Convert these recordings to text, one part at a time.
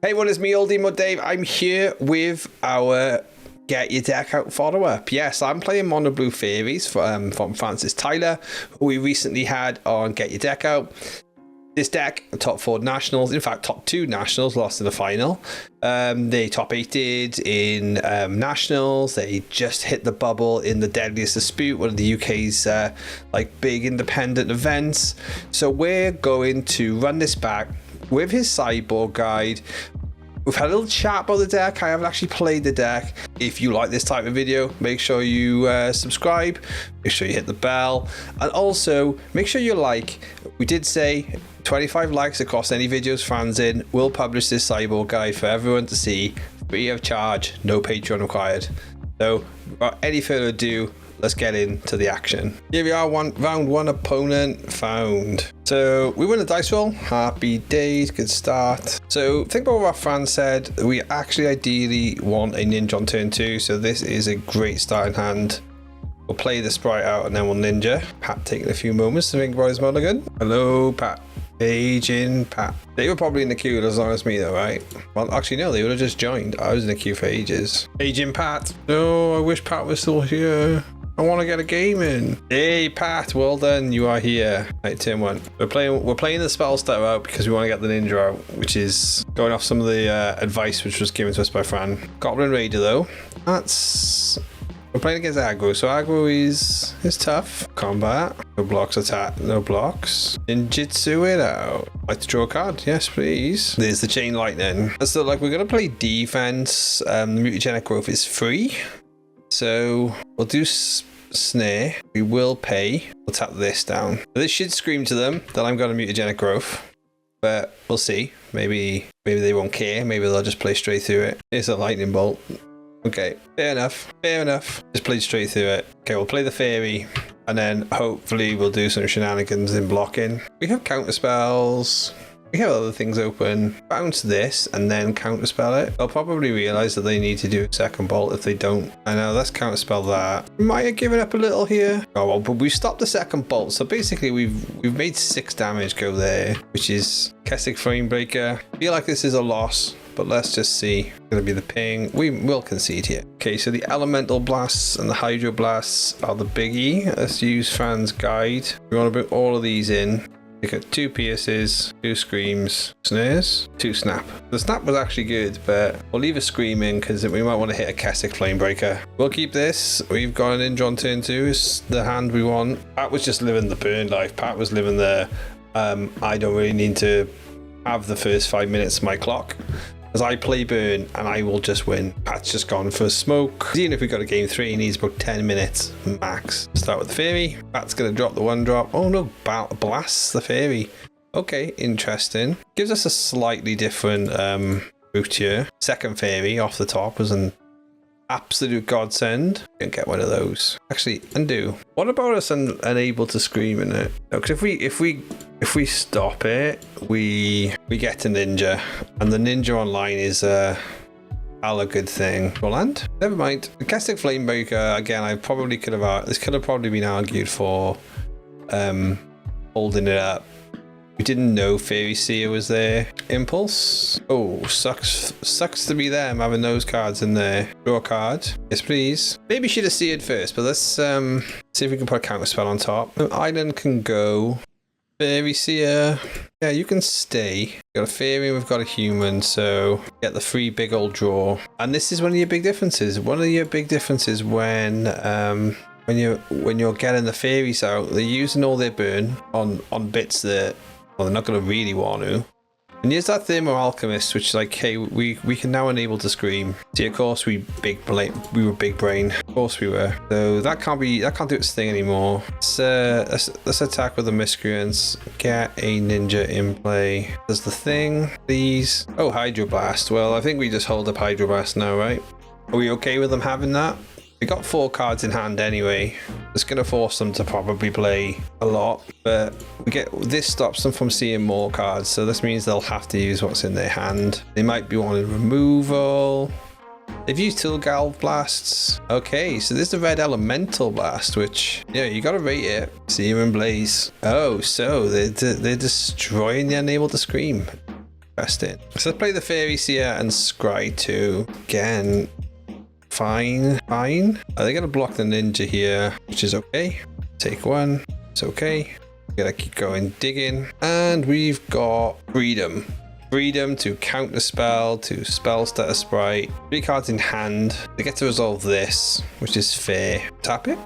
Hey, what is me, Old Emo Dave? I'm here with our Get Your Deck Out follow-up. Yes, I'm playing Mono Blue Faeries from Francis Tyler, who we recently had on Get Your Deck Out. This deck, top 4 nationals, in fact, top 2 nationals, lost in the final. They top 8'd in nationals. They just hit the bubble in the Deadliest Dispute, one of the UK's like big independent events. So we're going to run this back with his sideboard guide. We've had a little chat about the deck. I haven't actually played the deck. If you like this type of video, make sure you subscribe, make sure you hit the bell, and also make sure you like. We did say 25 likes across any videos fans in. We'll publish this sideboard guide for everyone to see, free of charge, no Patreon required. So without any further ado, let's get into the action. Here we are, round one opponent found. So we win a dice roll. Happy days, good start. So think about what our friend said. We actually ideally want a ninja on turn 2. So this is a great starting hand. We'll play the sprite out and then we'll ninja. Pat taking a few moments to think about his mulligan. Hello, Pat. Page in Pat. They were probably in the queue as long as me though, right? Well, actually no, they would have just joined. I was in the queue for ages. Page in Pat. No, I wish Pat was still here. I want to get a game in. Hey Pat, well done, you are here. Right, turn 1. We're playing the spell starter out because we want to get the ninja out, which is going off some of the advice which was given to us by Fran. Goblin Raider though. We're playing against aggro, so aggro is tough. Combat. No blocks attack. No blocks. Ninjutsu it out. Like to draw a card? Yes, please. There's the chain lightning. So like we're gonna play defense. The mutagenic growth is free. So we'll do snare. We will pay. We'll tap this down. This should scream to them that I'm going to mutagenic growth, but we'll see. Maybe they won't care. Maybe they'll just play straight through it. Here's a lightning bolt. Okay, fair enough. Fair enough. Just played straight through it. Okay, we'll play the fairy, and then hopefully we'll do some shenanigans in blocking. We have counter spells. We have other things open. Bounce this and then counterspell it. They'll probably realize that they need to do a second bolt if they don't. I know, let's counterspell that. We might have given up a little here. Oh well, but we stopped the second bolt. So basically we've made 6 damage go there, which is Keswick Framebreaker. I feel like this is a loss, but let's just see. It's gonna be the ping. We will concede here. Okay, so the elemental blasts and the hydro blasts are the biggie. Let's use Fan's guide. We want to bring all of these in. We got 2 pierces, 2 screams, snares, 2 snap. The snap was actually good, but we'll leave a scream in because we might want to hit a Keswick Flamebreaker. We'll keep this. We've got an ninja on turn 2. It's the hand we want. Pat was just living the burn life. Pat was living the I don't really need to have the first 5 minutes of my clock, as I play burn and I will just win. Pat's just gone for a smoke. Even if we got a game 3, he needs about 10 minutes max. Start with the fairy. Pat's gonna drop the 1 drop. Oh no, blasts the fairy. Okay, interesting. Gives us a slightly different route here. Second fairy off the top was an absolute godsend. Didn't get one of those. Actually, undo. What about us unable to scream in it? Because if we stop it, we get a ninja, and the ninja online is a good thing. Roland? Never mind. The Keswick Flamebreaker, again, I probably could have, this could have probably been argued for holding it up. We didn't know Fairy Seer was there. Impulse. Oh, sucks to be them having those cards in there. Draw a card. Yes, please. Maybe should have seared first, but let's see if we can put a counter spell on top. Island can go. Fairy Seer. Yeah, you can stay. We've got a fairy and we've got a human, so get the free big old draw. And this is one of your big differences. One of your big differences when you're getting the fairies out, they're using all their burn on bits that, well, they're not going to really want to. And here's that Thermo Alchemist, which is like, hey, we can now enable to scream. See, of course we were big brain. Of course we were. So that can't do its thing anymore. Let's attack with the miscreants. Get a ninja in play. Does the thing, please. Oh, Hydroblast. Well, I think we just hold up Hydroblast now, right? Are we okay with them having that? We got 4 cards in hand anyway. It's going to force them to probably play a lot, but this stops them from seeing more cards, so this means they'll have to use what's in their hand. They might be wanting removal. They've used Tilgal Blasts. Okay, so there's the red Elemental Blast, which, yeah, you got to rate it. Seer and Blaze. Oh, so they're destroying the Unable to Scream. Interesting. So let's play the Fairy Seer and Scry 2. Again, fine. They gonna block the ninja here, which is okay. Take one, it's okay. Gotta keep going, digging. And we've got freedom. Freedom to counter spell, to spell stat a sprite. 3 cards in hand. They get to resolve this, which is fair. Tap it.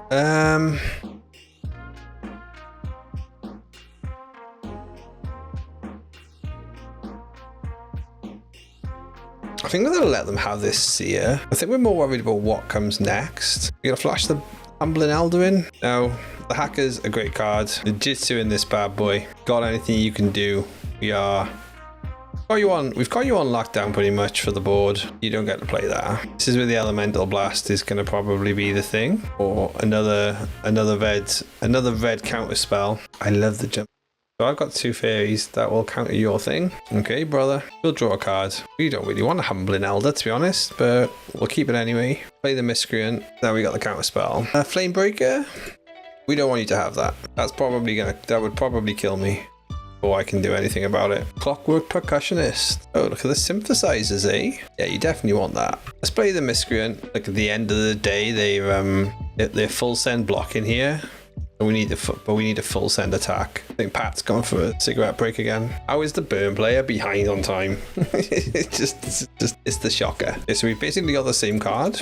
I think we're gonna let them have this seer. I think we're more worried about what comes next. We're gonna flash the Humbling Elder in. Now, the Hacker's a great card. The Jitsu in this bad boy. Got anything you can do. We've got you on lockdown pretty much for the board. You don't get to play that. This is where the Elemental Blast is going to probably be the thing, or another red counter spell. I love the jump. So I've got 2 fairies that will counter your thing. Okay, brother. We'll draw a card. We don't really want a Humbling Elder, to be honest, but we'll keep it anyway. Play the Miscreant. Now we got the counter spell. Flamebreaker. We don't want you to have that. That would probably kill me. Or I can do anything about it. Clockwork Percussionist. Oh, look at the synthesizers, eh? Yeah, you definitely want that. Let's play the Miscreant. Like at the end of the day, they're full send block in here. But we need a full send attack. I think Pat's gone for a cigarette break again. How is the Burn player behind on time? it's the shocker. Okay, so we basically got the same card.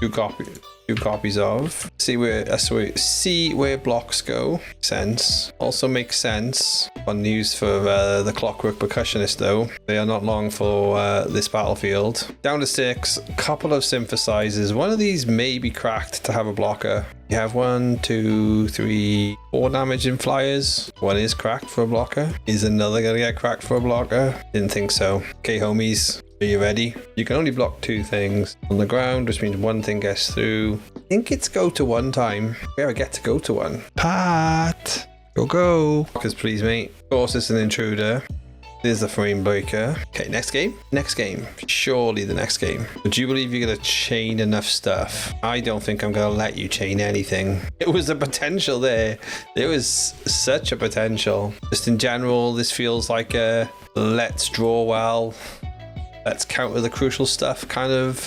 Two copies of. See where blocks go. Sense. Also makes sense. Fun news for the Clockwork Percussionist though. They are not long for this battlefield. Down to 6. Couple of synthesizers. One of these may be cracked to have a blocker. You have 1, 2, 3, 4 damage in flyers. One is cracked for a blocker. Is another gonna get cracked for a blocker? Didn't think so. Okay, homies. Are you ready? You can only block 2 things on the ground, which means 1 thing gets through. I think it's go to 1 time. We ever get to go to 1. Pat! Go! Blockers, please, mate. Of course, it's an intruder. There's the frame breaker. Okay, next game. Surely the next game. Would you believe you're going to chain enough stuff? I don't think I'm going to let you chain anything. It was a potential there. There was such a potential. Just in general, this feels like a let's draw well. Let's counter the crucial stuff kind of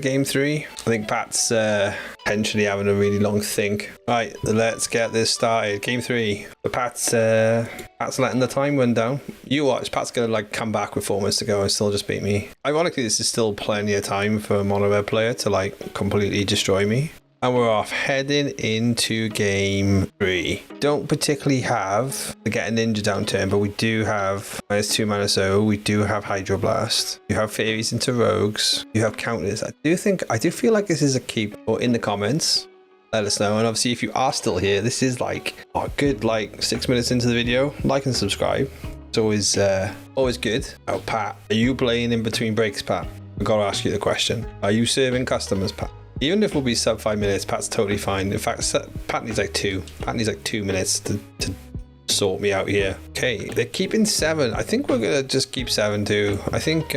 game 3. I think Pat's potentially having a really long think. Right, let's get this started. Game 3. But Pat's letting the time run down. You watch, Pat's gonna like come back with 4 minutes to go and still just beat me. Ironically, this is still plenty of time for a mono red player to like completely destroy me. And we're off, heading into game 3. Don't particularly have the get a ninja down turn, but we do have -2 mana, so we do have Hydroblast. You have fairies into rogues. You have counters. I do feel like this is a keep. Or in the comments, let us know. And obviously, if you are still here, this is like a good 6 minutes into the video. Like and subscribe. It's always good. Oh, Pat, are you playing in between breaks, Pat? I've got to ask you the question. Are you serving customers, Pat? Even if we'll be sub 5 minutes, Pat's totally fine. In fact, Pat needs like 2. Pat needs like 2 minutes to sort me out here. Okay, they're keeping 7. I think we're gonna just keep 7 too. I think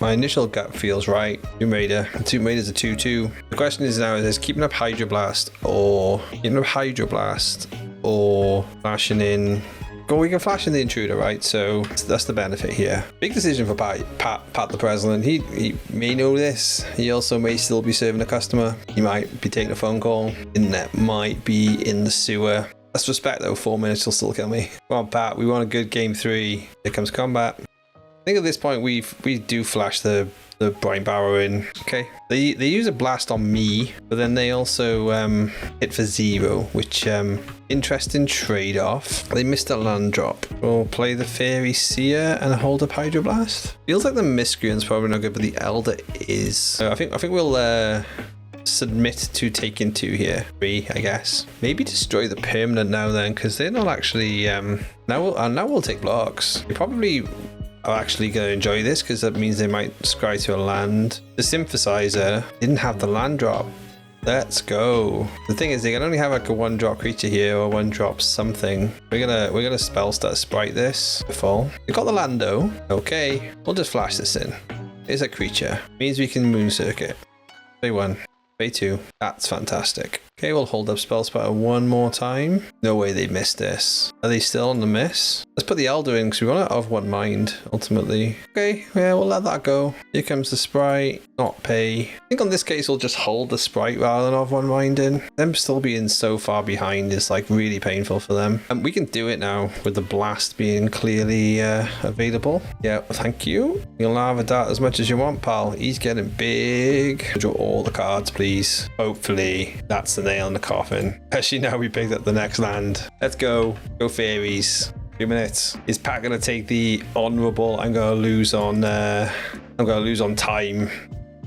my initial gut feels right. Tomb Raider. Tomb Raider's a 2/2. The question is now: is keeping up Hydroblast or flashing in? Well, we can flash in the intruder, right? So that's the benefit here. Big decision for Pat the President. He may know this. He also may still be serving a customer. He might be taking a phone call. Internet might be in the sewer. Let's respect though, 4 minutes will still kill me. Come on, Pat, we want a good game 3. Here comes combat. I think at this point we do flash the Brine Barrow in. Okay, they use a blast on me, but then they also hit for 0, which interesting trade-off. They missed a land drop. We'll play the Fairy Seer and hold up Hydroblast. Feels like the Miscreant's probably not good, but the Elder is. So I think we'll submit to taking 2 here. 3, I guess. Maybe destroy the permanent now then, because they're not actually now we'll take blocks. We probably are actually going to enjoy this because that means they might scry to a land. The synthesizer didn't have the land drop. Let's go. The thing is, they can only have like a 1-drop creature here or 1-drop something. We're gonna spell start sprite this full. We got the Lando. Okay, we'll just flash this in. Here's a creature. Means we can moon circuit. Play 1. Play 2. That's fantastic. Okay, we'll hold up spell spotter one more time. No way they missed this. Are they still on the miss? Let's put the Elder in because we want it of one mind, ultimately. Okay, yeah, we'll let that go. Here comes the Sprite. Not pay. I think on this case, we'll just hold the Sprite rather than of one mind in. Them still being so far behind is like really painful for them. And we can do it now with the Blast being clearly available. Yeah, thank you. You'll have a dart as much as you want, pal. He's getting big. Draw all the cards, please. Hopefully, that's the nail in the coffin. Actually, now we picked up the next land. Let's go. Go Fairies. 2 minutes. Is Pat gonna take the honorable? I'm gonna lose on time.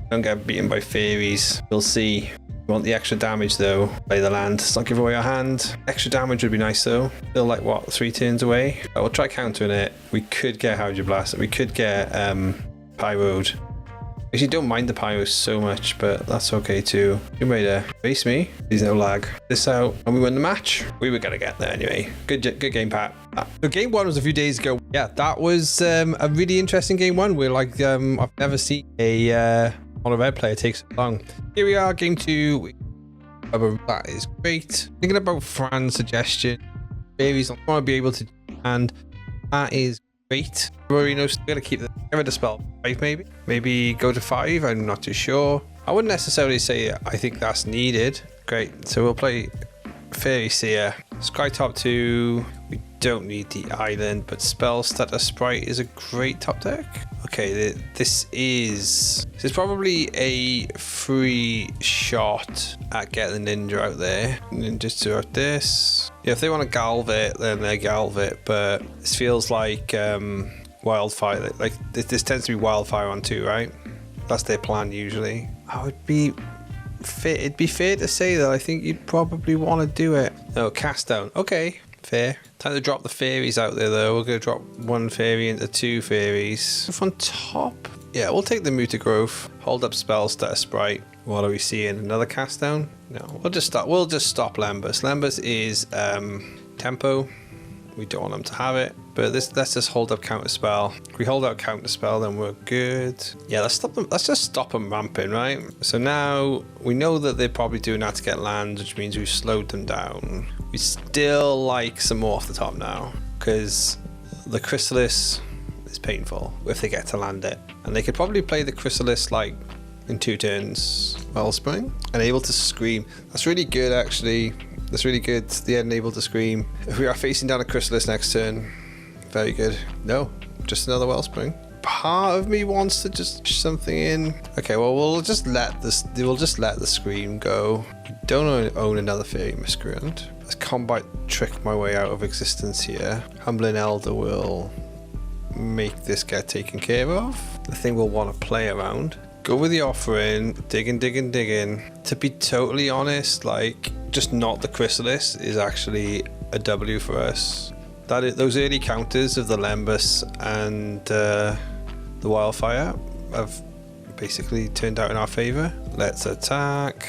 Don't get beaten by Fairies. We'll see. We want the extra damage though. Play the land. Let's not give away our hand. Extra damage would be nice though. Still like what, 3 turns away? We'll try countering it. We could get Hydro Blast. We could get Pyroed. Actually, don't mind the Pyro so much, but that's okay too. Tomb Raider, face me. There's no lag. This out, and we win the match. We were gonna get there anyway. Good game, Pat. So game 1 was a few days ago. Yeah, that was a really interesting game 1. We're like, I've never seen a on a red player take so long. Here we are, game 2. That is great. Thinking about Fran's suggestion. Fairies, I want to be able to, and that is great. Marino's gonna keep the give it a spell 5 maybe go to 5. I'm not too sure. I wouldn't necessarily say I think that's needed. Great, so we'll play Fairy Seer. Sky top 2. We don't need the island, but Spell Stutter Sprite is a great top deck. Okay, this is probably a free shot at getting the ninja out there. Ninjas throughout this. Yeah, if they want to Galv it, then they Galv it, but this feels like Wildfire. Like this tends to be Wildfire on 2, right? That's their plan usually. It'd be fair to say that I think you'd probably want to do it. No, cast down. Okay, fair. Time to drop the Fairies out there though. We're going to drop 1 Fairy into 2 Fairies. If on top, yeah, we'll take the Muta Growth. Hold up Spell Stutter Sprite. What are we seeing? Another cast down? No, we'll just stop Lembas. Lembas is tempo. We don't want them to have it, but let's just hold up counter spell. If we hold out counter spell, then we're good. Yeah, let's stop them. Let's just stop them ramping, right? So now we know that they're probably doing that to get land, which means we've slowed them down. We still like some more off the top now because the Chrysalis is painful if they get to land it, and they could probably play the Chrysalis like in 2 turns. Wellspring and able to scream. That's really good actually. That's really good. The Unable to Scream. If we are facing down a Chrysalis next turn, very good. No, just another Wellspring. Part of me wants to just push something in. Okay, well we'll just let the Scream go. We don't own another Fairy Miscreant. Let's Combat Trick my way out of existence here. Humbling Elder will make this get taken care of. The thing we'll want to play around. Go with the Offering, digging. To be totally honest, like, just not the Chrysalis is actually a W for us. Those early counters of the Lembas and the Wildfire have basically turned out in our favor. Let's attack.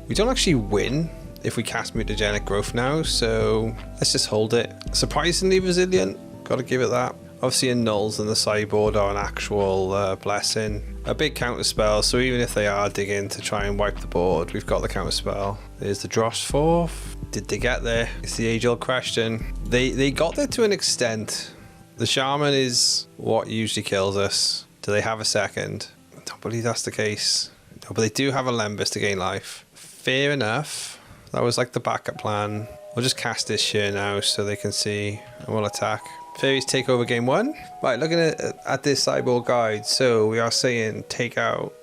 We don't actually win if we cast Mutagenic Growth now, so let's just hold it. Surprisingly resilient, gotta give it that. Obviously, Nulls and the Sideboard are an actual blessing. A big counter spell, so even if they are digging to try and wipe the board, we've got the counter spell. There's the Dross 4th. Did they get there? It's the age-old question. They got there to an extent. The Shaman is what usually kills us. Do they have a second? I don't believe that's the case. No, but they do have a Lembas to gain life. Fair enough. That was like the backup plan. We'll just cast this here now so they can see, and we'll attack. Fairies take over game 1. Right, looking at this sideboard guide, so we are saying take out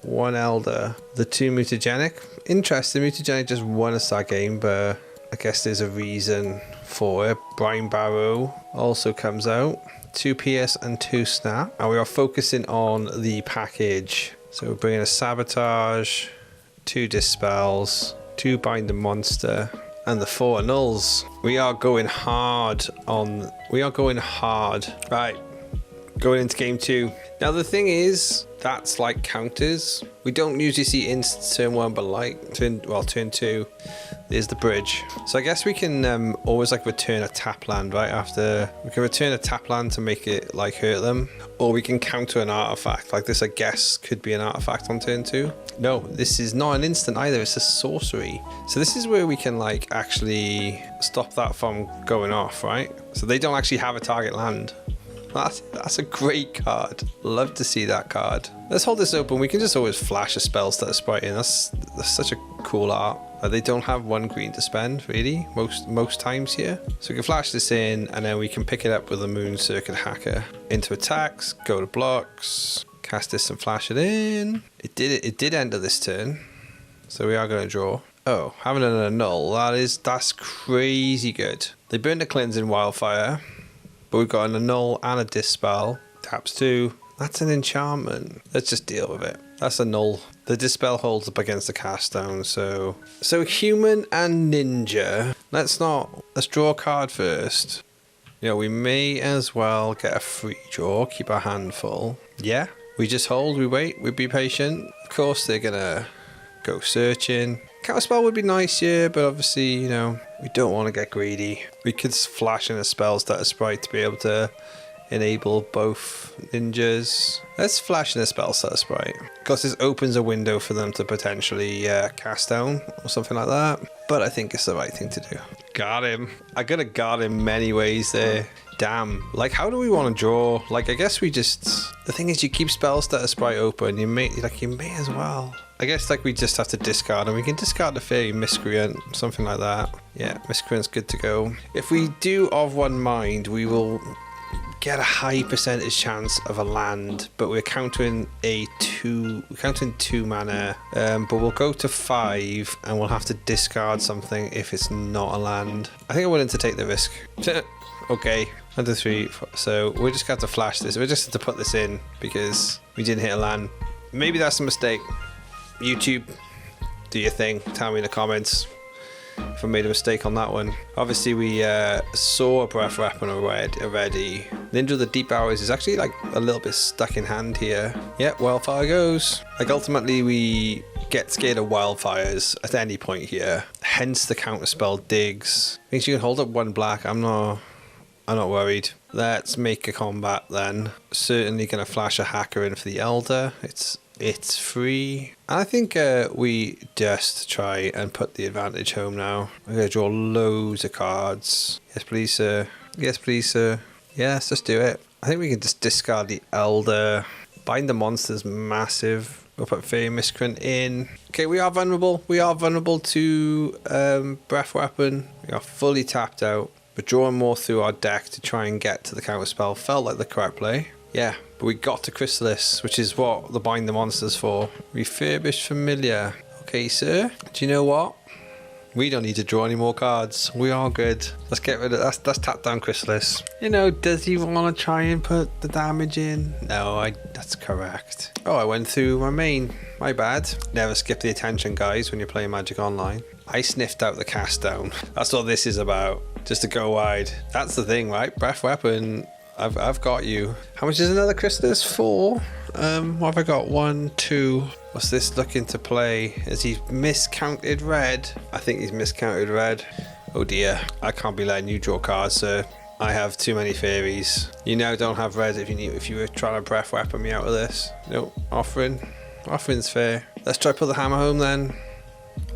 1 Elder, the 2 Mutagenic. Interesting, Mutagenic just won us that game, but I guess there's a reason for it. Brine Barrow also comes out. 2 PS and 2 Snap. And we are focusing on the package. So we're bringing a Sabotage, 2 Dispels, 2 Bind the Monster, and the 4 Nulls. We are going hard. Right, going into game 2. Now the thing is, that's like counters. We don't usually see instants turn 1, but like turn 2. There's the bridge. So I guess we can always like return a tap land right after. We can return a tap land to make it like hurt them, or we can counter an artifact. Like this, I guess, could be an artifact on turn 2. No, this is not an instant either. It's a sorcery. So this is where we can like actually stop that from going off, right? So they don't actually have a target land. That's a great card. Love to see that card. Let's hold this open. We can just always flash a spell starter sprite in. That's such a cool art. They don't have 1 green to spend, really, most times here. So we can flash this in, and then we can pick it up with a Moon Circuit Hacker. Into attacks, go to blocks, cast this and flash it in. It did enter this turn, so we are going to draw. Oh, having an annul, that's crazy good. They burned a Cleansing Wildfire, but we've got an annul and a dispel. Taps 2. That's an enchantment. Let's just deal with it. That's a null. The dispel holds up against the cast down. So human and ninja. Let's draw a card first. You know, we may as well get a free draw. Keep our hand full. Yeah. We just hold. We wait. We be patient. Of course, they're gonna go searching. Counterspell would be nice, yeah, but obviously, you know, we don't want to get greedy. We could flash in a spell starter sprite to be able to enable both ninjas. Let's flash in a spell starter sprite, because this opens a window for them to potentially cast down or something like that. But I think it's the right thing to do. Got him. I gotta guard him many ways there. Damn. Like, how do we want to draw? Like, I guess we just... The thing is, you keep spell starter sprite open. You may as well. I guess, like, we just have to discard, and we can discard the Fairy Miscreant, something like that. Yeah, Miscreant's good to go. If we do of one mind, we will get a high percentage chance of a land, but we're countering two mana, but we'll go to 5, and we'll have to discard something if it's not a land. I think I'm willing to take the risk. Okay, 1, 2, 3, 4. So we're just going to flash this. We're just going to put this in because we didn't hit a land. Maybe that's a mistake. YouTube, do your thing. Tell me in the comments if I made a mistake on that one. Obviously, we saw a Breath Weapon already. Ninja of the Deep Hours is actually like a little bit stuck in hand here. Yeah, Wildfire goes. Like, ultimately, we get scared of wildfires at any point here. Hence the counterspell Digs. Means you can hold up 1 black. I'm not worried. Let's make a combat then. Certainly gonna flash a hacker in for the Elder. It's free. I think we just try and put the advantage home now. I'm gonna draw loads of cards. Yes, please, sir. Yes, please, sir. Yeah, let's just do it. I think we can just discard the Elder. Bind the Monster's massive. We'll put Fairy Miscreant in. Okay, we are vulnerable. We are vulnerable to Breath Weapon. We are fully tapped out. We're drawing more through our deck to try and get to the counterspell. Felt like the correct play. Yeah, but we got to Chrysalis, which is what the Bind the Monster's for. Refurbished Familiar. Okay, sir. Do you know what? We don't need to draw any more cards. We are good. Let's get rid of that. Let's tap down Chrysalis. You know, does he want to try and put the damage in? No, that's correct. Oh, I went through my main. My bad. Never skip the attention, guys, when you're playing Magic Online. I sniffed out the cast down. That's what this is about. Just to go wide. That's the thing, right? Breath Weapon. I've got you. How much is another Chrysalis? 4. What have I got? 1, 2. What's this looking to play? Has he miscounted red? I think he's miscounted red. Oh dear. I can't be letting you draw cards, sir. I have too many fairies. You now don't have red if you were trying to Breath Weapon me out of this. Nope. Offering. Offering's fair. Let's try put the hammer home then.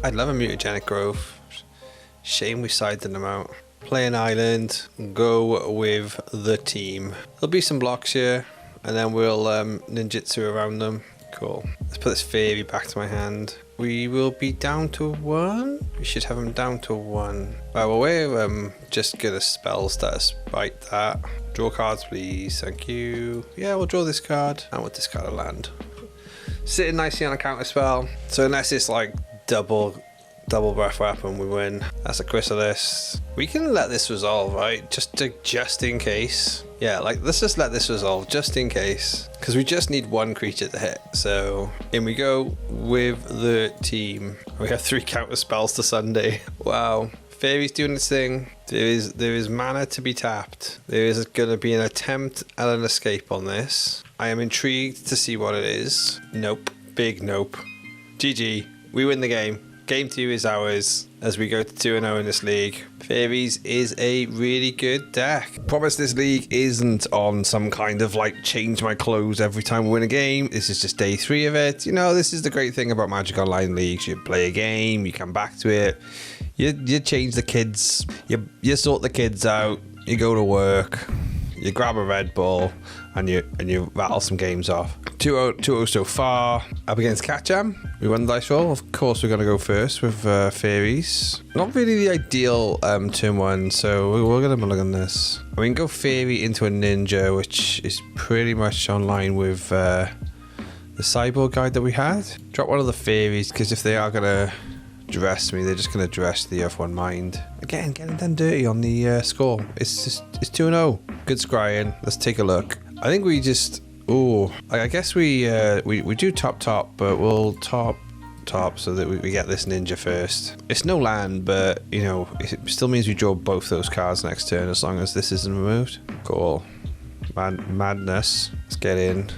I'd love a Mutagenic Growth. Shame we sided them out. Play an island, go with the team. There'll be some blocks here, and then we'll ninjutsu around them. Cool. Let's put this fairy back to my hand. We will be down to 1. We should have them down to 1. Right, well, we're just gonna spell status right that. Draw cards, please. Thank you. Yeah, we'll draw this card, and we'll discard a land. Sitting nicely on a counter spell. So unless it's like double Breath Weapon, we win. That's a Chrysalis. We can let this resolve, right? Just in case. Yeah, like, let's just let this resolve just in case, because we just need 1 creature to hit. So in we go with the team. We have 3 counter spells to Sunday. Wow. Fairy's doing its thing. There is mana to be tapped. There is going to be an attempt at an escape on this. I am intrigued to see what it is. Nope. Big nope. GG. We win the game. Game 2 is ours as we go to 2-0 in this league. Fairies is a really good deck. Promise this league isn't on some kind of like change my clothes every time we win a game. This is just day 3 of it. You know, this is the great thing about Magic Online leagues. You play a game, you come back to it, you change the kids, you sort the kids out, you go to work, you grab a Red Bull, and you rattle some games off. 2-0 so far. Up against Catcham. We won the dice roll. Of course, we're going to go first with Fairies. Not really the ideal turn 1, so we're going to look at this. We can go Fairy into a Ninja, which is pretty much online with the Sideboard guide that we had. Drop one of the Fairies, because if they are going to dress me, they're just going to dress the F1 Mind. Again, getting done dirty on the score. It's 2-0. Good scrying. Let's take a look. I think we just... Oh, I guess we do top, but we'll top so that we get this Ninja first. It's no land, but, you know, it still means we draw both those cards next turn as long as this isn't removed. Cool. Madness. Let's get in.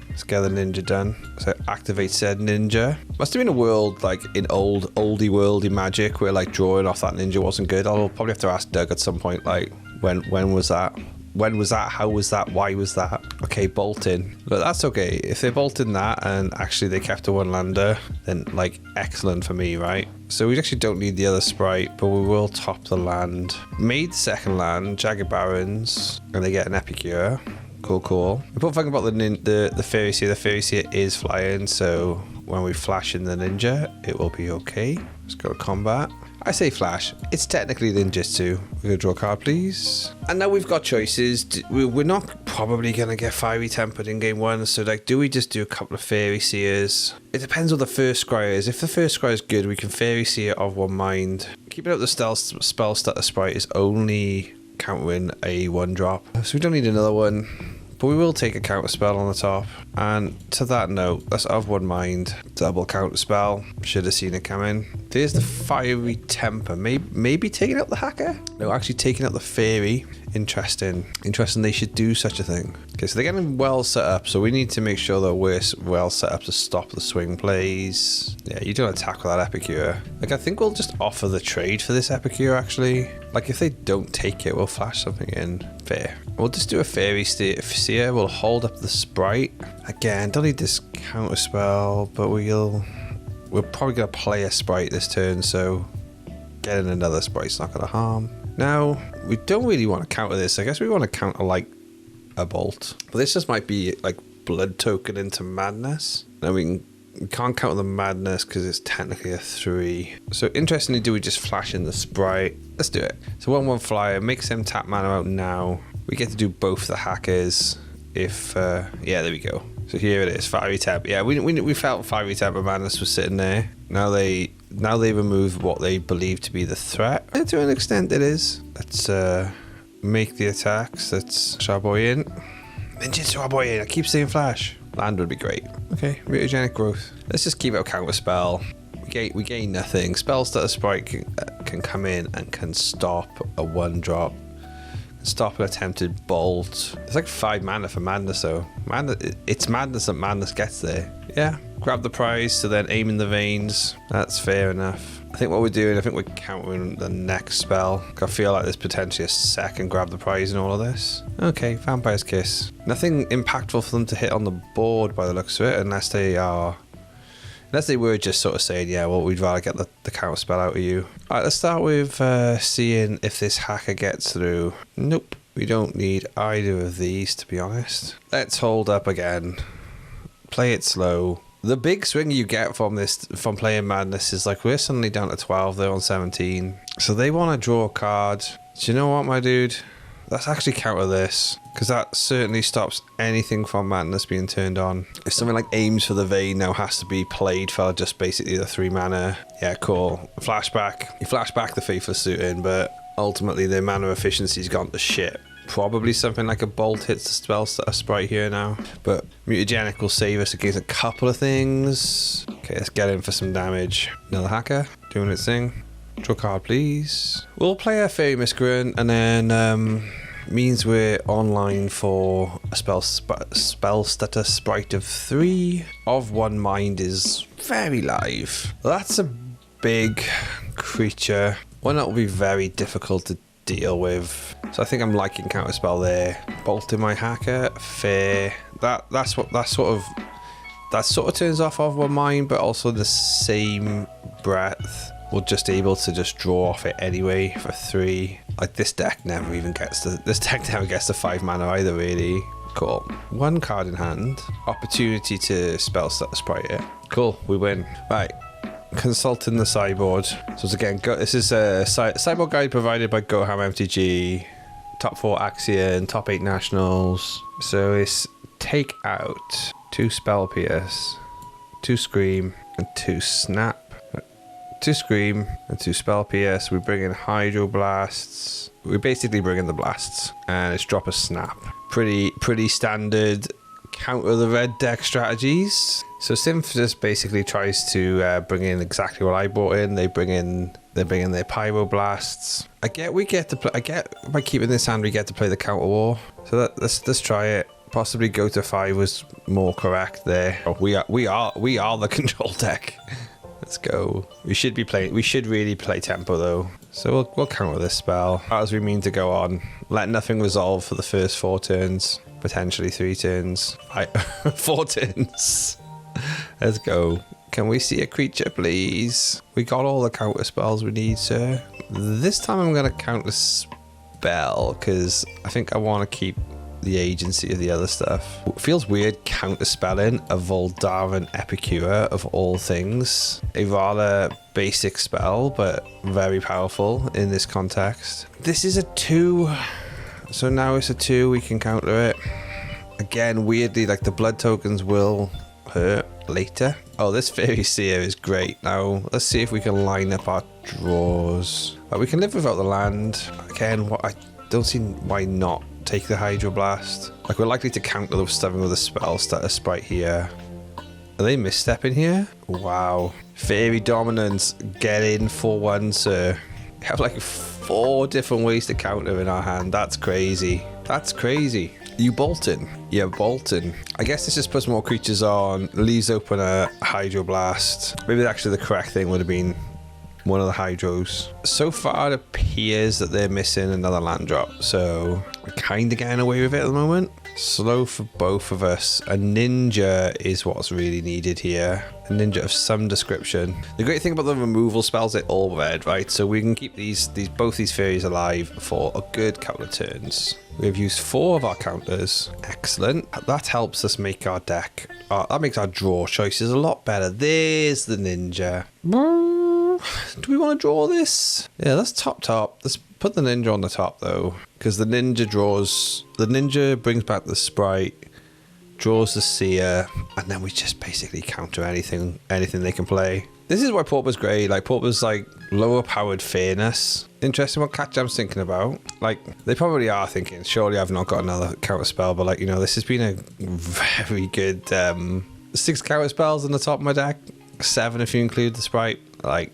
Let's get the Ninja done. So activate said Ninja. Must have been a world, like, in oldie worldy Magic where, like, drawing off that Ninja wasn't good. I'll probably have to ask Doug at some point, like, when was that? When was that? How was that? Why was that? Okay, bolting. But that's okay. If they bolted that and actually they kept a 1-lander, then, like, excellent for me, right? So we actually don't need the other sprite, but we will top the land. Made the second land, Jagged Barrens, and they get an Epicure. Cool. Important thing about the Fairy Seer, the Fairy Seer is flying, so when we flash in the Ninja, it will be okay. Let's go to combat. I say flash. It's technically Ninjutsu. We're going to draw a card, please. And now we've got choices. We're not probably going to get Fiery Tempered in game 1, so like, do we just do a couple of Fairy Seers? It depends what the first scry is. If the first scry is good, we can Fairy Seer of 1 mind. Keeping up the spell stutter sprite is only countering a 1-drop, so we don't need another one. But we will take a counter spell on the top. And to that note, let's have 1 mind. Double counter spell. Should have seen it coming. There's the Fiery Temper. Maybe taking out the Hacker? No, actually taking out the Fairy. Interesting. They should do such a thing. Okay, so they're getting well set up. So we need to make sure that we're well set up to stop the swing plays. Yeah, you don't attack with that Epicure. Like, I think we'll just offer the trade for this Epicure, actually. Like, if they don't take it, we'll flash something in. Fair. We'll just do a Fairy Seer. We'll hold up the sprite. Again, don't need this counter spell, but we're probably going to play a sprite this turn, so getting another sprite's not going to harm. Now, we don't really want to counter this. I guess we want to counter, like, a bolt. But this just might be, like, blood token into madness. Now we can't counter the madness because it's technically a 3. So interestingly, do we just flash in the sprite? Let's do it. So 1/1 flyer, makes them tap mana out now. We get to do both the hackers if, yeah, there we go. So here it is, Fiery Temp. Yeah, we felt Fiery Temper Madness was sitting there. Now they remove what they believe to be the threat. And to an extent it is. Let's make the attacks. Let's Sharboy in. Ninjutsu Sharboy in. I keep saying flash. Land would be great. Okay, mutagenic growth. Let's just keep it a counter spell. We gain nothing. Spell Stutter Sprite can come in and can stop a 1-drop. Stop an attempted bolt. It's like 5 mana for madness though. It's madness that madness gets there. Yeah, grab the prize to then aim in the veins. That's fair enough. I think what we're doing, I think we're countering the next spell. I feel like there's potentially a second grab the prize in all of this. Okay, Vampire's Kiss. Nothing impactful for them to hit on the board by the looks of it, unless they were just sort of saying, yeah, well, we'd rather get the counter spell out of you. Alright, let's start with seeing if this hacker gets through. Nope, we don't need either of these, to be honest. Let's hold up again. Play it slow. The big swing you get from playing Madness is like, we're suddenly down to 12, they're on 17. So they want to draw a card. Do you know what, my dude? Let's actually counter this, because that certainly stops anything from Madness being turned on. If something like Aims for the Vein now has to be played for just basically the 3 mana, yeah, cool. Flashback. You flash back the Faithless Suit in, but ultimately their mana efficiency's gone to shit. Probably something like a bolt hits the spell stutter sprite here now, but mutagenic will save us against a couple of things. Okay, let's get in for some damage. Another hacker doing its thing. Draw a card, please. We'll play a Fairy Miscreant, and then means we're online for a spell stutter sprite of 3. Of 1 mind is very live. That's a big creature. One that will be very difficult to deal with. So I think I'm liking counterspell there. Bolt in my hacker, fair. That sort of turns off of one mind, but also the same breath, we're just able to just draw off it anyway for 3. Like this deck never gets to 5 mana either, really. Cool. 1 card in hand. Opportunity to spell set sprite it. Cool, we win. Right. Consulting the sideboard. So again, this is a sideboard guide provided by Goham MTG. Top 4 Axion, top 8 Nationals. So it's take out 2 Spell Pierce, 2 Scream, and 2 Snap. 2 Scream and 2 Spell Pierce. We bring in Hydroblasts. We basically bring in the blasts, and it's drop a Snap. Pretty standard counter the red deck strategies. So Synthesis basically tries to bring in exactly what I brought in. They bring in their Pyroblasts. I get by keeping this hand we get to play the counter war. So let's try it. Possibly go to 5 was more correct there. Oh, we are the control deck. Let's go. We should really play tempo though. So we'll counter this spell as we mean to go on. Let nothing resolve for the first 4 turns. Potentially 3 turns. 4 turns. Let's go. Can we see a creature, please? We got all the counter spells we need, sir. This time I'm going to counter spell because I think I want to keep the agency of the other stuff. It feels weird counter-spelling a Voldaren Epicure of all things. A rather basic spell, but very powerful in this context. This is a 2. So now it's a 2, we can counter it. Again, weirdly, like the blood tokens will hurt later. Oh, this Fairy Seer is great. Now, let's see if we can line up our draws. We can live without the land. Again, I don't see why not take the Hydroblast. Like, we're likely to counter the stuff with a spell starter sprite here. Are they misstepping here? Wow. Fairy Dominance, get in for 1, sir. We have like 4 different ways to counter in our hand. That's crazy. That's crazy. You bolting? Yeah, bolting. I guess this just puts more creatures on, leaves open a Hydroblast. Maybe actually the correct thing would have been one of the Hydros. So far it appears that they're missing another land drop, so we're kind of getting away with it at the moment. Slow for both of us. A ninja is what's really needed here. A ninja of some description. The great thing about the removal spells, they're all red, right? So we can keep both these fairies alive for a good couple of turns. We've used 4 of our counters. Excellent. That helps us make our deck. That makes our draw choices a lot better. There's the ninja. Do we want to draw this? Yeah, let's top. Let's put the ninja on the top though, because the ninja brings back the sprite, draws the seer, and then we just basically counter anything they can play. This is why Pauper's great. Like, Pauper's like lower powered fairness. Interesting what Catjam's thinking about. Like, they probably are thinking, surely I've not got another counter spell, but like, you know, this has been a very good 6 counter spells on the top of my deck. 7 if you include the sprite. Like,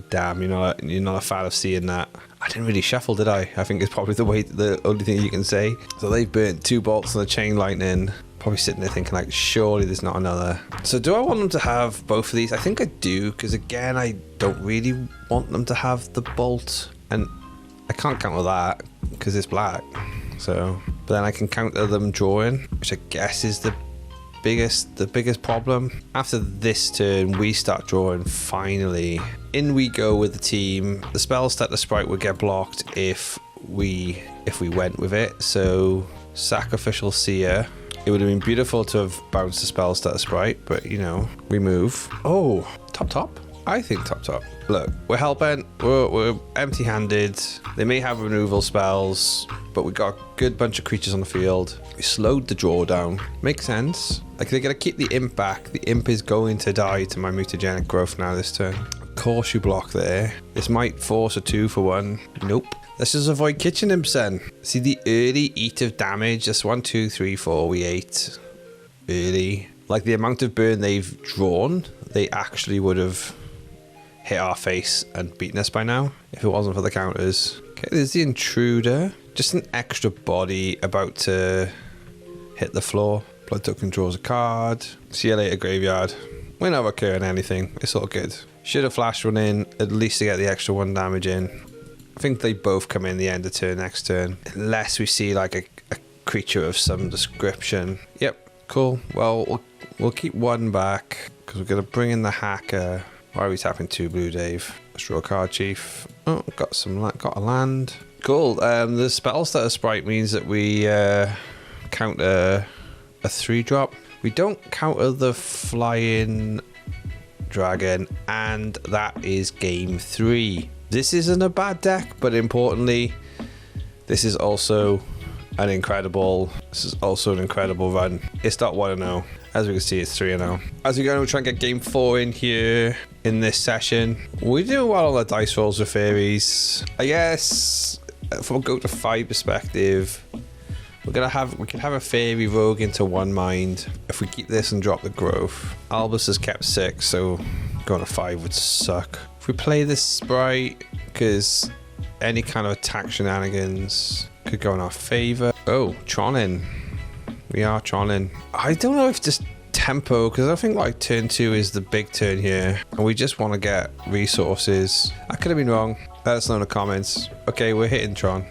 damn, you're not a fan of seeing that. I didn't really shuffle, did I? I think it's probably the only thing you can say. So they've burnt 2 bolts on the chain lightning. Probably sitting there thinking like, surely there's not another. So do I want them to have both of these? I think I do, because again, I don't really want them to have the bolt, and I can't counter that because it's black. So, but then I can counter them drawing, which I guess is the biggest problem. After this turn, we start drawing finally. In we go with the team. The spell starter sprite would get blocked if we went with it. So Sacrificial Seer. It would have been beautiful to have bounced the spell starter sprite, but you know, we move. Oh, top. I think top. Look, we're hellbent. We're empty-handed. They may have removal spells, but we got a good bunch of creatures on the field. We slowed the draw down. Makes sense. Like, they're gonna keep the imp back. The imp is going to die to my mutagenic growth now this turn. Of course you block there. This might force a 2 for 1. Nope. Let's just avoid kitchen imps then. See the early eat of damage. That's 1, 2, 3, 4. We ate early. Like, the amount of burn they've drawn, they actually would have hit our face and beaten us by now if it wasn't for the counters. Okay, there's the intruder. Just an extra body about to hit the floor. Blood token draws a card. See you later, graveyard. We're not recurring anything. It's all good. Should have flashed one in, at least to get the extra 1 damage in. I think they both come in the end of turn next turn. Unless we see like a creature of some description. Yep, cool. Well, we'll keep 1 back because we're going to bring in the hacker. Why are we tapping 2 blue, Dave? Let's draw a card, Chief. Oh, got a land. Cool. The spell stutter sprite means that we counter a 3-drop. We don't counter the flying dragon, and that is game 3. This isn't a bad deck, but importantly, this is also an incredible run. It's not 1-0. As we can see, it's 3-0. As we go, we'll try and get game 4 in here in this session. We're doing well on the dice rolls with fairies. I guess from a go to 5 perspective, we can have a fairy rogue into 1 mind. If we keep this and drop the growth, Albus has kept 6, so going to 5 would suck. If we play this sprite, because any kind of attack shenanigans could go in our favor. Oh, Tron in. We are Tron in. I don't know if just tempo, because I think like turn 2 is the big turn here, and we just want to get resources. I could have been wrong. Let us know in the comments. Okay, we're hitting Tron.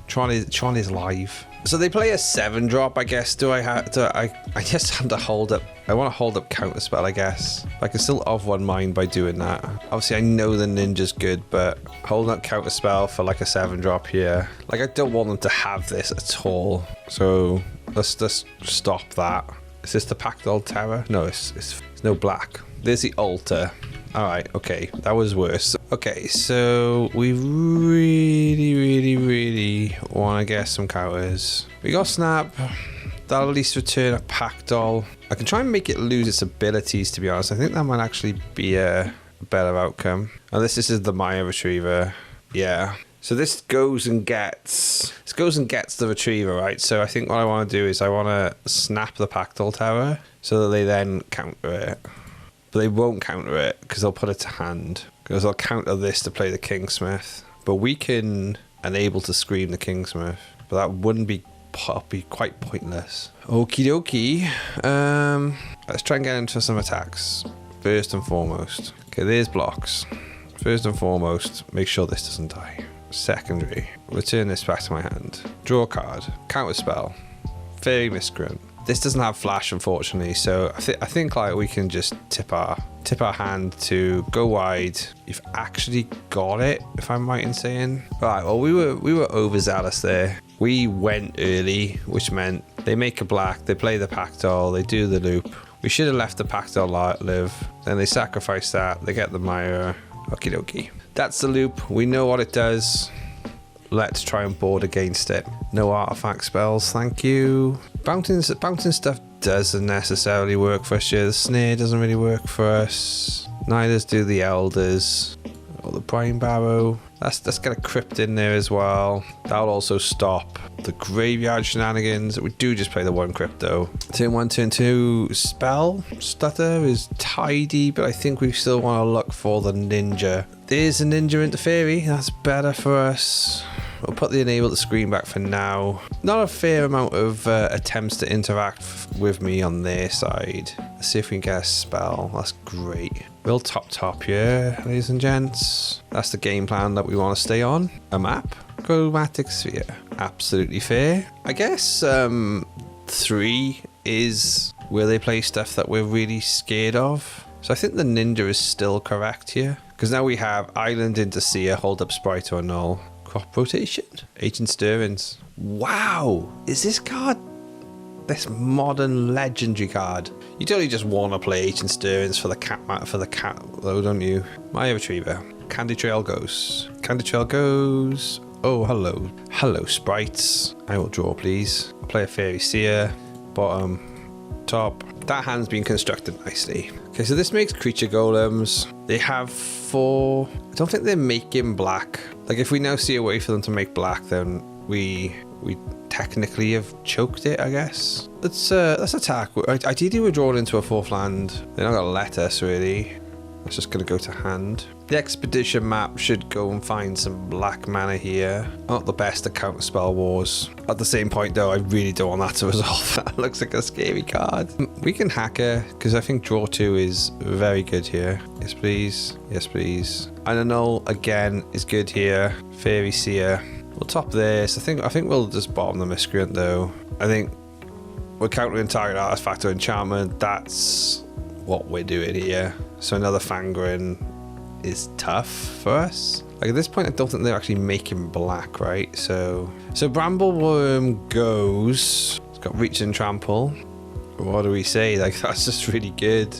Tron is live. So they play a 7-drop, I guess. I just have to hold up. I want to hold up counterspell, I guess. I can still of 1 mind by doing that. Obviously, I know the ninja's good, but holding up counterspell for like a 7-drop here. Like, I don't want them to have this at all. So let's just stop that. Is this the Pactol Terror? No, it's no black. There's the altar. All right, okay, that was worse. Okay, so we really want to get some counters. We got Snap. That'll at least return a Pactol. I can try and make it lose its abilities, to be honest. I think that might actually be a better outcome. Unless this is the Maya Retriever. Yeah. So this goes and gets the Retriever, right? So I think what I want to do is I want to snap the Pactol Tower so that they then counter it. But they won't counter it because they'll put it to hand. Because they'll counter this to play the Kingsmith. But we can enable to scream the Kingsmith. But that wouldn't be quite pointless. Okie dokie. Let's try and get into some attacks. First and foremost. Okay, there's blocks. First and foremost, make sure this doesn't die. Secondary. Return this back to my hand. Draw a card. Counter spell. Fairy Miscreant. This doesn't have flash, unfortunately, so I think like we can just tip our hand to go wide. You've actually got it, if I'm right in saying. Right, well, we were overzealous there. We went early, which meant they make a black, they play the Pactol, they do the loop. We should have left the Pactol live. Then they sacrifice that, they get the Maya. Okie dokie. That's the loop. We know what it does. Let's try and board against it. No artifact spells, thank you. Bouncing stuff doesn't necessarily work for us here. The snare doesn't really work for us. Neither do the elders or the brine barrow. Let's get a crypt in there as well. That'll also stop the graveyard shenanigans. We do just play the 1 crypto. Turn 1, turn 2 spell stutter is tidy, but I think we still want to look for the ninja. There's a ninja into fairy. That's better for us. We'll put the enable to screen back for now. Not a fair amount of attempts to interact with me on their side. Let's see if we can get a spell. That's great. We'll top here, ladies and gents. That's the game plan that we want to stay on. A map. Chromatic Sphere. Absolutely fair. I guess 3 is where they play stuff that we're really scared of. So I think the ninja is still correct here. Because now we have Island into Seer, hold up Sprite or Null. Crop Rotation. Ancient Stirrings. Wow! Is this card this modern legendary card? You totally just want to play Ancient Stirrings for the cat though, don't you? Maya Retriever. Candy Trail goes. Candy Trail goes. Oh, hello. Hello, sprites. I will draw, please. I'll play a Fairy Seer. Bottom. Top. That hand's been constructed nicely. Okay, so this makes creature golems. They have 4. I don't think they're making black. Like, if we now see a way for them to make black, then we technically have choked it, I guess. Let's attack. Ideally, we're drawn into a 4th land. They're not gonna let us, really. That's just gonna go to hand. The expedition map should go and find some black mana here. Not the best to counter spell wars. At the same point though, I really don't want that to resolve. That looks like a scary card. We can hack her, because I think draw 2 is very good here. Yes please, yes please. And Null again is good here. Fairy Seer. We'll top this. I think we'll just bottom the Miscreant though. I think we're countering target artifact or enchantment. That's what we're doing here. So another Fangren is tough for us. Like at this point, I don't think they're actually making black, right? So Brambleworm goes. It's got Reach and Trample. What do we say? Like that's just really good.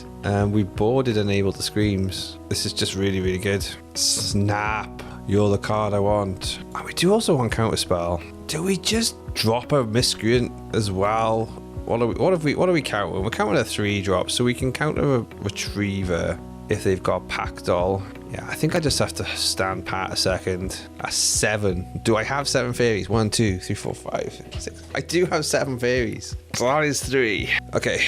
We boarded Enable the Screams. This is just really, really good. Snap. You're the card I want. And we do also want Counterspell. Do we just drop a Miscreant as well? What are we counting? We're counting a 3-drop, so we can counter a Retriever if they've got Pack Doll. Yeah, I think I just have to stand pat a second. A 7. Do I have 7 fairies? 1, 2, 3, 4, 5, 6. I do have 7 fairies. So that is 3. Okay,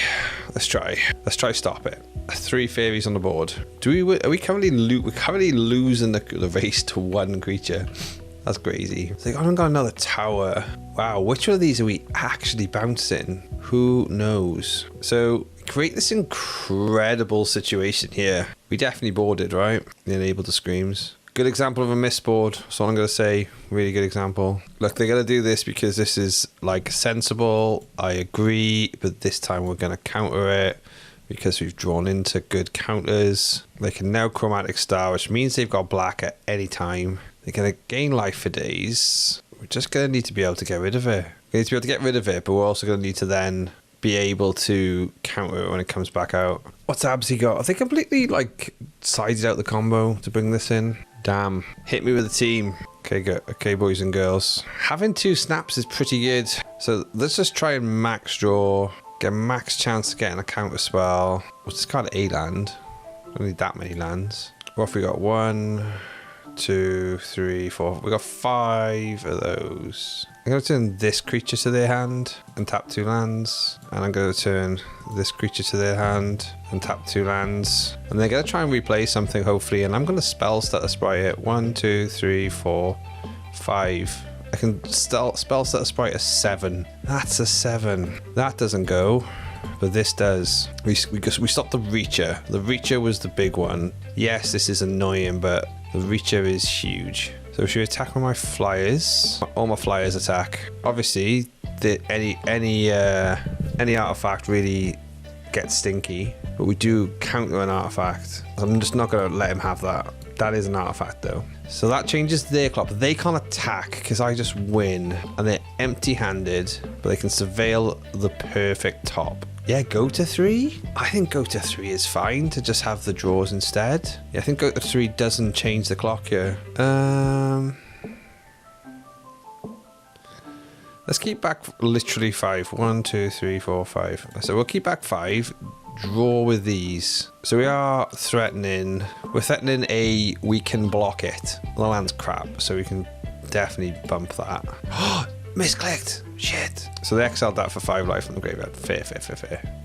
let's try. Let's try stop it. 3 fairies on the board. Are we currently losing the race to 1 creature? That's crazy. It's like, I haven't got another tower. Wow, which one of these are we actually bouncing? Who knows? So create this incredible situation here. We definitely boarded, right? Enable the Screams. Good example of a misboard. That's all I'm going to say. Really good example. Look, they're going to do this because this is like sensible. I agree. But this time we're going to counter it because we've drawn into good counters. They can now Chromatic Star, which means they've got black at any time. They're going to gain life for days. We're just going to need to be able to get rid of it. We need to be able to get rid of it, but we're also going to need to then be able to counter it when it comes back out. What's Absy got? Have they completely like sided out the combo to bring this in? Damn. Hit me with a team. Okay, good. Okay, boys and girls. Having 2 snaps is pretty good. So let's just try and max draw. Get a max chance of getting a counter spell. What's this card? A land. Don't need that many lands. What have we got? 1, 2, 3, 4. We got 5 of those. I'm going to turn this creature to their hand and tap 2 lands. And I'm going to turn this creature to their hand and tap 2 lands. And they're going to try and replay something, hopefully. And I'm going to spell stutter sprite it. 1, 2, 3, 4, 5. I can spell stutter sprite a 7. That's a 7. That doesn't go. But this does. We stopped the Reacher. The Reacher was the big one. Yes, this is annoying, but the Reacher is huge. So should we attack with my flyers? All my flyers attack. Obviously, any artifact really gets stinky, but we do counter an artifact. I'm just not going to let him have that. That is an artifact though. So that changes their clock. They can't attack because I just win, and they're empty-handed, but they can surveil the perfect top. Yeah, go to 3? I think go to 3 is fine to just have the draws instead. Yeah, I think go to 3 doesn't change the clock here. Let's keep back literally 5. 1, 2, 3, 4, 5. So we'll keep back 5. Draw with these. So we are threatening. We're threatening a we can block it. The land's crap, so we can definitely bump that. Misclicked. Shit. So they exiled that for 5 life from the graveyard. Fair.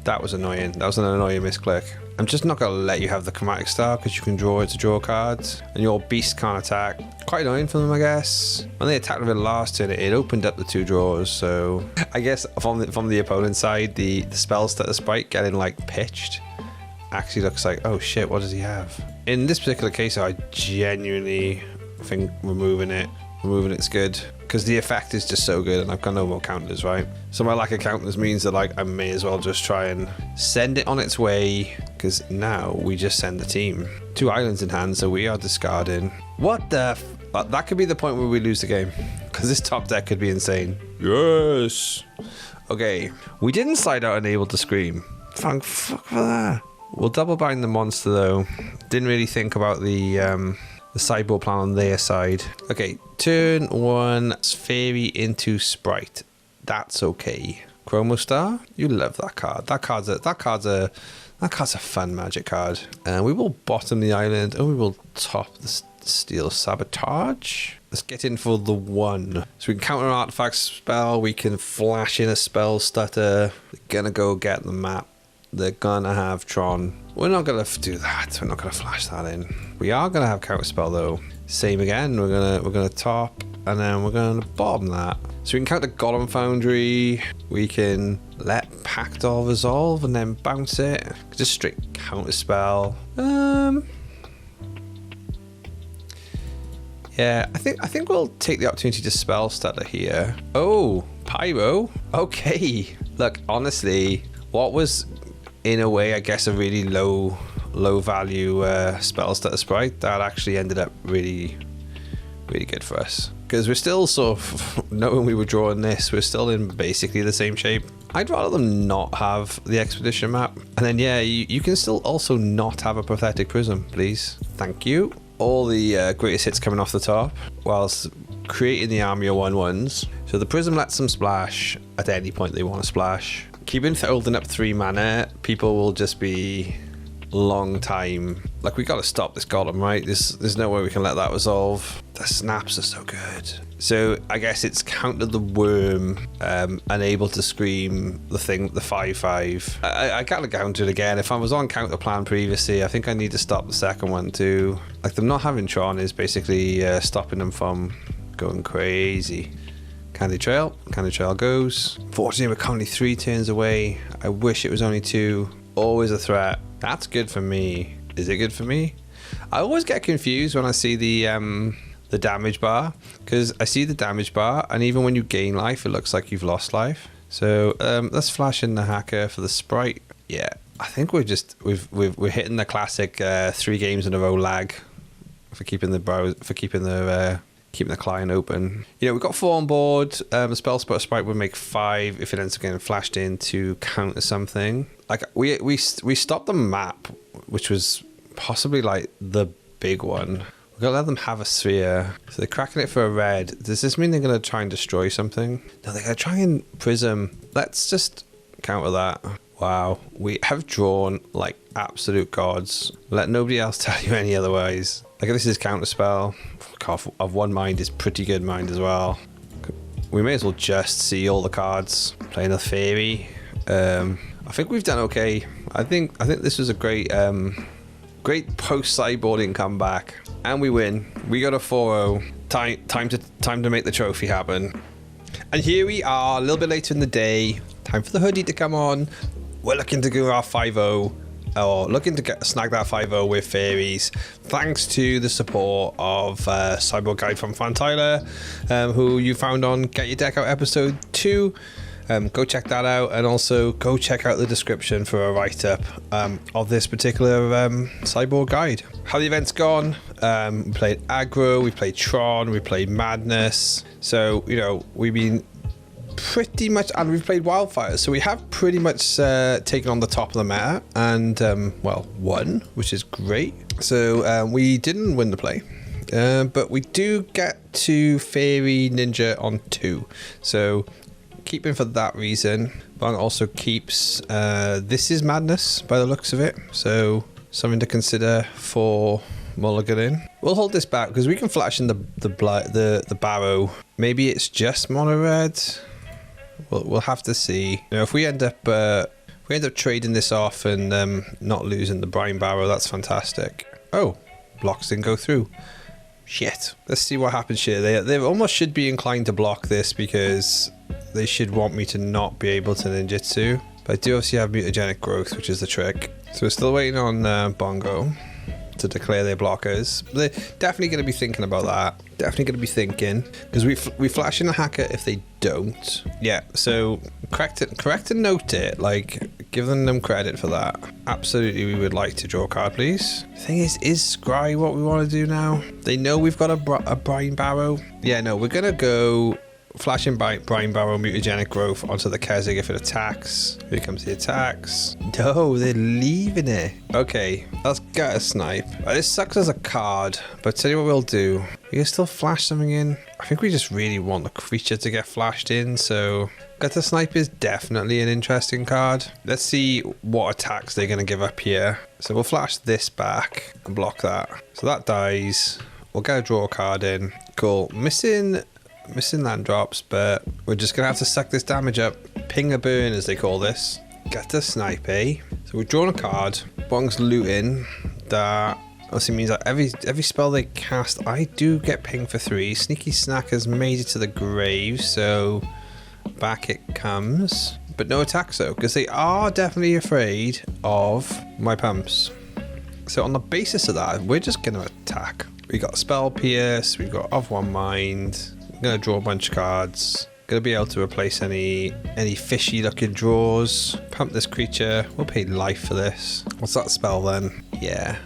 That was annoying. That was an annoying misclick. I'm just not going to let you have the Chromatic Star because you can draw it to draw cards. And your beast can't attack. Quite annoying for them, I guess. When they attacked with it last turn, it opened up the 2 draws. So I guess from the opponent's side, the spell stutter sprite getting like pitched actually looks like, oh shit, what does he have? In this particular case, I genuinely think removing it's good. Because the effect is just so good and I've got no more counters, right? So my lack of counters means that like I may as well just try and send it on its way, because now we just send the team. 2 islands in hand, so we are discarding. What the that could be the point where we lose the game, because this top deck could be insane. Yes. Okay, we didn't side out Enable to Scream. Fuck for that. We'll double bind the monster though. Didn't really think about the sideboard plan on their side. Okay, turn 1, fairy into sprite. That's okay. Chromo Star, you love that card. That card's a fun magic card. And we will bottom the island, and we will top the Steel Sabotage. Let's get in for the 1. So we can counter an artifact spell. We can flash in a spell stutter. They're gonna go get the map. They're gonna have Tron. We're not gonna do that. We're not gonna flash that in. We are gonna have counterspell though. Same again. We're gonna top, and then we're gonna bottom that. So we can counter Golem Foundry. We can let Pactol resolve and then bounce it. Just straight counterspell. Yeah, I think we'll take the opportunity to spell stutter here. Oh, Pyro. Okay. Look, honestly, what was in a way, I guess, a really low value spell stutter sprite that actually ended up really good for us, because we're still sort of, knowing we were drawing this, we're still in basically the same shape. I'd rather them not have the expedition map, and then yeah, you can still also not have a pathetic prism, please. Thank you. All the greatest hits coming off the top whilst creating the army of 1/1s. So the prism lets them splash at any point they want to splash. Keeping holding up 3 mana, people will just be long time. Like, we got to stop this golem, right? There's no way we can let that resolve. The snaps are so good. So I guess it's counter the worm, unable to scream the thing, the 5/5. I gotta counter it again. If I was on counter plan previously, I think I need to stop the second one too. Like, them not having Tron is basically stopping them from going crazy. Candy Trail goes. Fortunately, we're currently 3 turns away. I wish it was only 2. Always a threat. That's good for me. Is it good for me? I always get confused when I see the damage bar, because I see the damage bar, and even when you gain life, it looks like you've lost life. So let's flash in the hacker for the sprite. Yeah, I think we're hitting the classic 3 games in a row lag for keeping the keeping the client open. You know, we've got 4 on board. The spell spotter sprite would make 5 if it ends up getting flashed in to counter something. Like, we stopped the map, which was possibly like the big one. We're gonna let them have a sphere. So they're cracking it for a red. Does this mean they're gonna try and destroy something? No, they're gonna try and prism. Let's just counter that. Wow, we have drawn like absolute gods. Let nobody else tell you any otherwise. Like, this is counterspell. God, of 1 mind is pretty good mind as well. We may as well just see all the cards. Play another fairy. I think we've done okay. I think this was a great post sideboarding comeback, and we win. We got a 4-0. Time to make the trophy happen. And here we are, a little bit later in the day. Time for the hoodie to come on. We're looking to go our 5-0. Or looking to snag that 5-0 with fairies, thanks to the support of Sideboard Guide from Fan Tyler, who you found on Get Your Deck Out episode 2. Go check that out, and also go check out the description for a write-up of this particular Sideboard Guide. How the event's gone. We played Aggro, we played Tron, we played Madness. So, you know, we've been pretty much, and we've played Wildfire, so we have pretty much taken on the top of the meta, and well, won, which is great. So we didn't win the play, but we do get to Fairy Ninja on 2, so keeping for that reason. Bong also keeps This Is Madness by the looks of it, so something to consider for mulliganing. We'll hold this back because we can flash in the barrow. Maybe it's just mono red. We'll have to see. You know, if we end up trading this off and not losing the brine barrow, that's fantastic. Oh, blocks didn't go through. Shit. Let's see what happens here. They almost should be inclined to block this, because they should want me to not be able to ninjutsu. But I do obviously have mutagenic growth, which is the trick. So we're still waiting on Bongo to declare their blockers. They're definitely going to be thinking about that. Definitely going to be thinking, because we flash in a hacker if they don't. Yeah, so correct and note it. Like, giving them credit for that. Absolutely, we would like to draw a card, please. The thing is Scry what we want to do now? They know we've got a brine barrow. Yeah, no, we're going to go flashing brine barrow, mutagenic growth onto the Keswick if it attacks. Here comes the attacks. No, they're leaving it. Okay, let's get a snipe. This sucks as a card, but tell you what we'll do. We can still flash something in. I think we just really want the creature to get flashed in, so Gutter Snipe is definitely an interesting card. Let's see what attacks they're going to give up here. So we'll flash this back and block that. So that dies. We'll get a draw card in. Cool. Missing land drops, but we're just gonna have to suck this damage up. Ping a burn, as they call this. Get a snipe, eh? So we've drawn a card. Bong's looting that Also means that every spell they cast, I do get pinged for 3. Sneaky Snack has made it to the grave, so back it comes. But no attacks though, because they are definitely afraid of my pumps. So on the basis of that, we're just going to attack. We got Spell Pierce, we've got Of One Mind. I'm going to draw a bunch of cards. Going to be able to replace any fishy looking draws. Pump this creature. We'll pay life for this. What's that spell then? Yeah.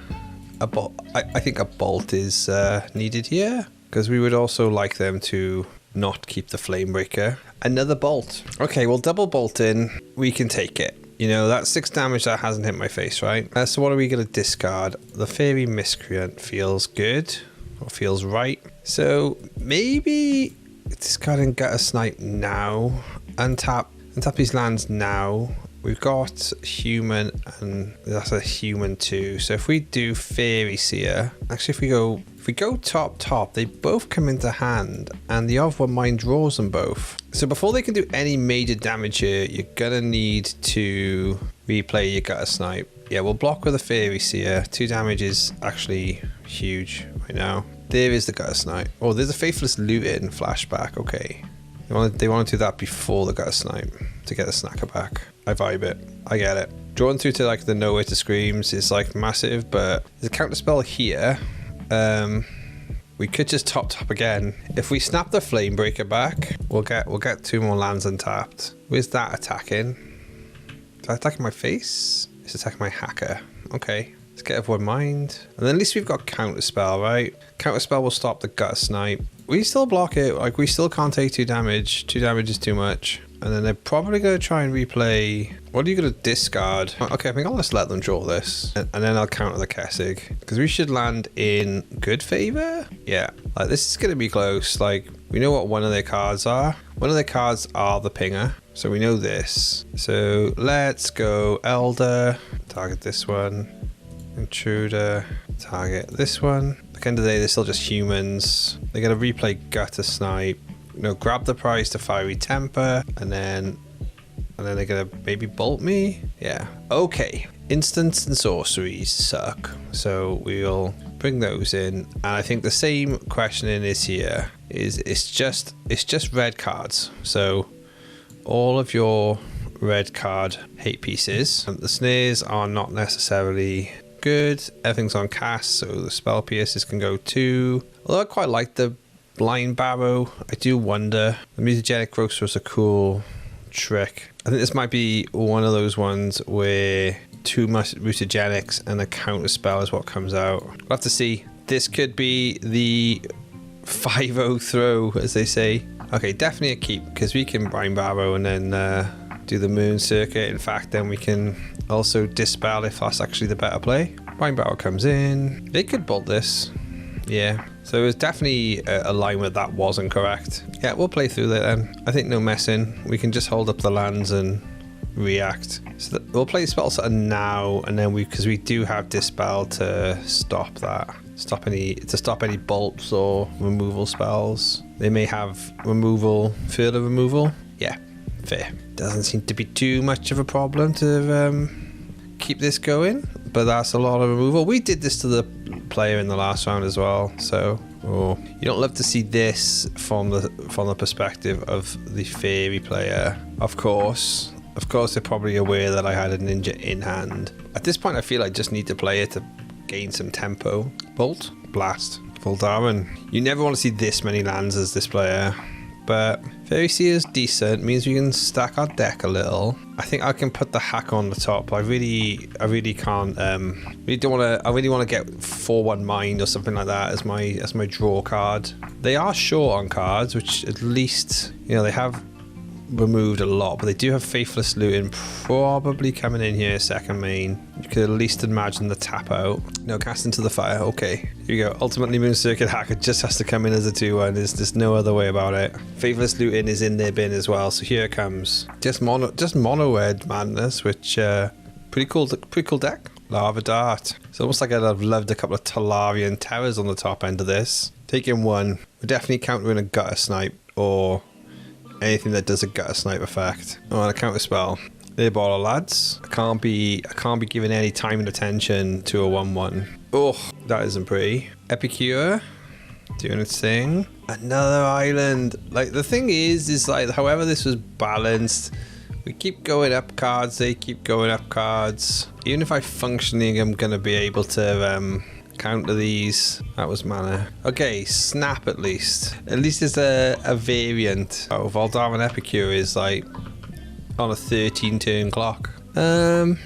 A bolt. I think a bolt is needed here. Because we would also like them to not keep the Flamebreaker. Another bolt. Okay, well, double bolting, we can take it. You know, that's 6 damage that hasn't hit my face, right? So what are we going to discard? The Fairy Miscreant feels good. Or feels right. So maybe discarding Gutter Snipe now. Untap these lands now. We've got human, and that's a human too. So if we do Fairy Seer, actually if we go top, they both come into hand, and the Of One Mind draws them both. So before they can do any major damage here, you're gonna need to replay your Gutter Snipe. Yeah, we'll block with a Fairy Seer. 2 damage is actually huge right now. There is the Gutter Snipe. Oh, there's a Faithless Looting flashback. Okay. They want to do that before the Gutter Snipe to get the Snacker back. I vibe it. I get it. Drawing through to like the Nowhere to Screams is like massive, but there's a counter spell here. We could just top again. If we snap the Flamebreaker back, we'll get 2 more lands untapped. Where's that attacking? Is that attacking my face? It's attacking my hacker. Okay. Let's get Of One Mind. And then at least we've got Counterspell, right? Counterspell will stop the Gutter Snipe. We still block it. Like, we still can't take 2 damage. 2 damage is too much. And then they're probably going to try and replay... What are you going to discard? Okay, I think I'll just let them draw this. And then I'll counter the Kessig. Because we should land in good favor? Yeah. Like, this is going to be close. Like, we know what one of their cards are. One of their cards are the Pinger. So we know this. So let's go Elder. Target this one. Intruder, target this one. At the end of the day, they're still just humans. They're going to replay Gutter Snipe. You know, grab the prize to Fiery Temper, and then they're going to maybe bolt me. Yeah. Okay. Instants and sorceries suck. So we'll bring those in. And I think the same questioning is here. It's just red cards. So all of your red card hate pieces. The snares are not necessarily good. Everything's on cast, so the Spell Pierces can go too. Although I quite like the Blind Barrow, I do wonder. The Mutagenic Roaster is a cool trick. I think this might be one of those ones where too much Mutagenics and a counter spell is what comes out. We'll have to see. This could be the 5-0 throw, as they say. Okay, definitely a keep, because we can Blind Barrow and then do the Moon Circuit. In fact, then we can also Dispel if that's actually the better play. Blind Barrow comes in. They could bolt this. Yeah. So it was definitely a line where that wasn't correct. Yeah, we'll play through that then. I think no messing. We can just hold up the lands and react. So we'll play Spell Setter now, and then because we do have Dispel to stop that. Stop any bolts or removal spells. They may have further removal. Yeah. Fair. Doesn't seem to be too much of a problem to keep this going, but that's a lot of removal. We did this to the player in the last round as well, so you don't love to see this from the perspective of the Fairy player. Of course they're probably aware that I had a ninja in hand. At this point I feel I just need to play it to gain some tempo. Bolt, blast, Voldaren. You never want to see this many lands as this player. But Fairy Seer is decent, means we can stack our deck a little. I think I can put the hack on the top. I really can't. I really want to get 4-1 Mind or something like that as my draw card. They are short on cards, which at least, you know, they have removed a lot, but they do have Faithless Looting probably coming in here second main. You could at least imagine the tap out. No, cast into the fire. Okay, here we go. Ultimately, Moon Circuit Hacker just has to come in as a 2-1. There's no other way about it. Faithless Looting is in their bin as well, so here it comes. Just mono red madness, which pretty cool deck. Lava Dart. It's almost like I'd have loved a couple of Talarian Terrors on the top end of this. Taking one. We're definitely countering a Gutter Snipe or anything that does a Gutter Snipe effect. Oh, and a counter spell. They're baller, lads. I can't be giving any time and attention to a 1/1. Oh, that isn't pretty. Epicure doing its thing. Another island. Like, the thing is like, however this was balanced, we keep going up cards, they keep going up cards. Even if I functioning, I'm gonna be able to counter these. That was mana. Okay, snap at least. At least there's a variant. Oh, Voldemort Epicure is like on a 13 turn clock. I'm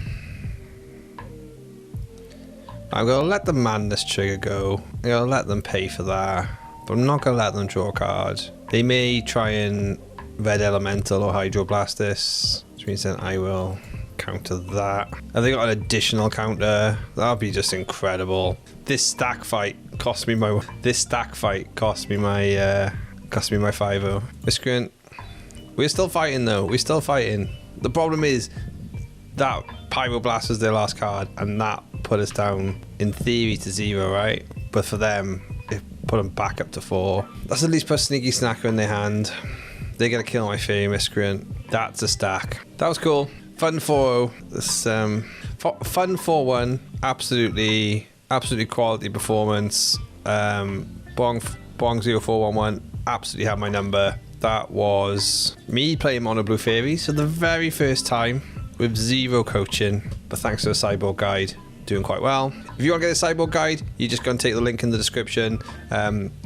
gonna let the Madness trigger go. I'm gonna let them pay for that, but I'm not gonna let them draw a card. They may try and Red Elemental or Hydroblast this, which means that I will counter that. Have they got an additional counter? That'll be just incredible. This stack fight cost me my. This stack fight cost me my 5-0. Miscreant. We're still fighting though. We're still fighting. The problem is that Pyroblast was their last card, and that put us down in theory to 0, right? But for them, it put them back up to 4. That's at least put Sneaky Snacker in their hand. They're gonna kill my Fairy Miscreant. That's a stack. That was cool. Fun 4-0. This fun 4-1. Absolutely quality performance. Bong 0411 absolutely had my number. That was me playing Mono Blue Faeries for the very first time with 0 coaching, but thanks to the Sideboard guide, doing quite well. If you want to get a Sideboard guide, you're just going to take the link in the description.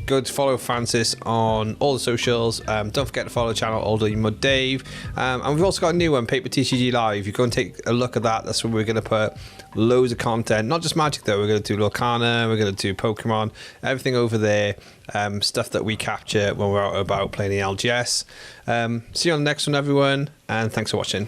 Go to follow Francis on all the socials. Don't forget to follow the channel Older Mud Dave. And we've also got a new one, Paper TCG Live. You go and take a look at that. That's where we're going to put loads of content. Not just Magic though. We're going to do Lorcana. We're going to do Pokemon. Everything over there. Stuff that we capture when we're out about playing the LGS. See you on the next one, everyone. And thanks for watching.